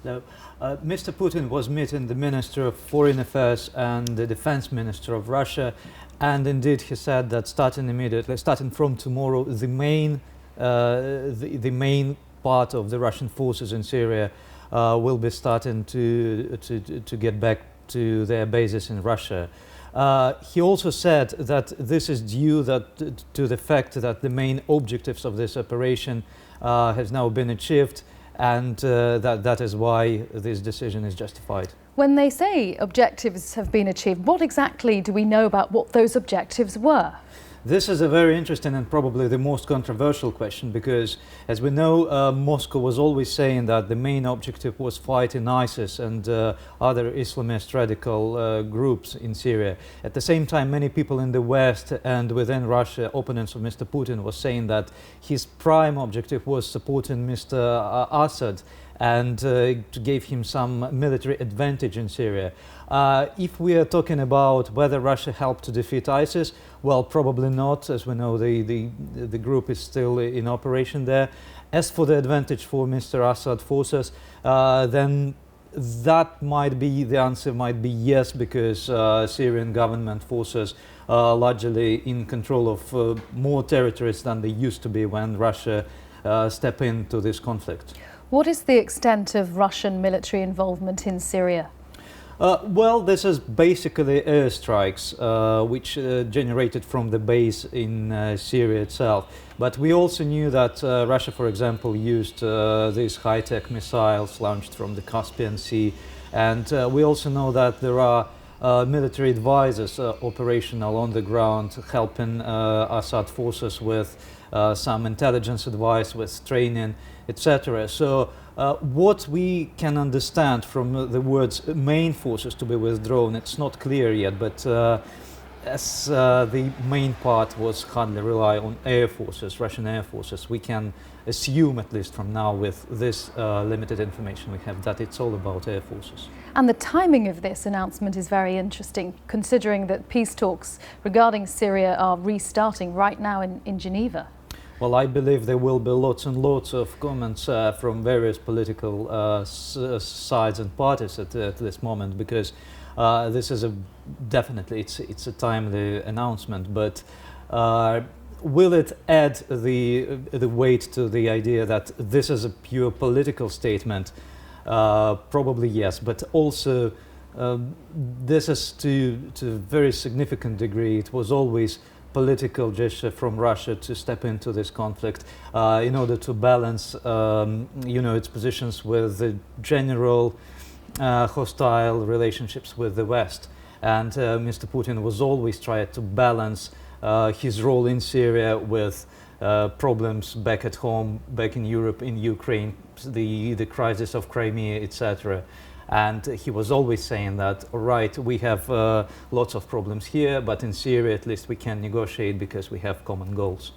No. Mr. Putin was meeting the Minister of Foreign Affairs and the Defense Minister of Russia, and indeed he said that starting from tomorrow, the main part of the Russian forces in Syria will be starting to get back to their bases in Russia. He also said that this is due to the fact that the main objectives of this operation has now been achieved, and that is why this decision is justified. When they say objectives have been achieved, what exactly do we know about what those objectives were? This is a very interesting and probably the most controversial question, because, as we know, Moscow was always saying that the main objective was fighting ISIS and other Islamist radical groups in Syria. At the same time, many people in the West and within Russia, opponents of Mr. Putin, was saying that his prime objective was supporting Mr. Assad and to give him some military advantage in Syria. If we are talking about whether Russia helped to defeat ISIS, well, probably not. As we know, the group is still in operation there. As for the advantage for Mr. Assad forces, then that might be, the answer might be yes, because Syrian government forces are largely in control of more territories than they used to be when Russia stepped into this conflict. What is the extent of Russian military involvement in Syria? Well, this is basically airstrikes which generated from the base in Syria itself. But we also knew that Russia, for example, used these high-tech missiles launched from the Caspian Sea. And we also know that there are military advisors operational on the ground, helping Assad forces with some intelligence advice, with training, etc. So what we can understand from the words main forces to be withdrawn, it's not clear yet, but as the main part was hardly rely on air forces, Russian air forces, we can assume, at least from now with this limited information we have, that it's all about air forces. And the timing of this announcement is very interesting, considering that peace talks regarding Syria are restarting right now in Geneva. Well, I believe there will be lots and lots of comments from various political sides and parties at this moment, because this is definitely it's a timely announcement. But will it add the weight to the idea that this is a pure political statement? Probably yes, but also this is to a very significant degree. It was always political gesture from Russia to step into this conflict in order to balance, its positions with the general hostile relationships with the West. And Mr. Putin was always trying to balance his role in Syria with problems back at home, back in Europe, in Ukraine, the crisis of Crimea, etc. And he was always saying that, all right, we have lots of problems here, but in Syria at least we can negotiate because we have common goals.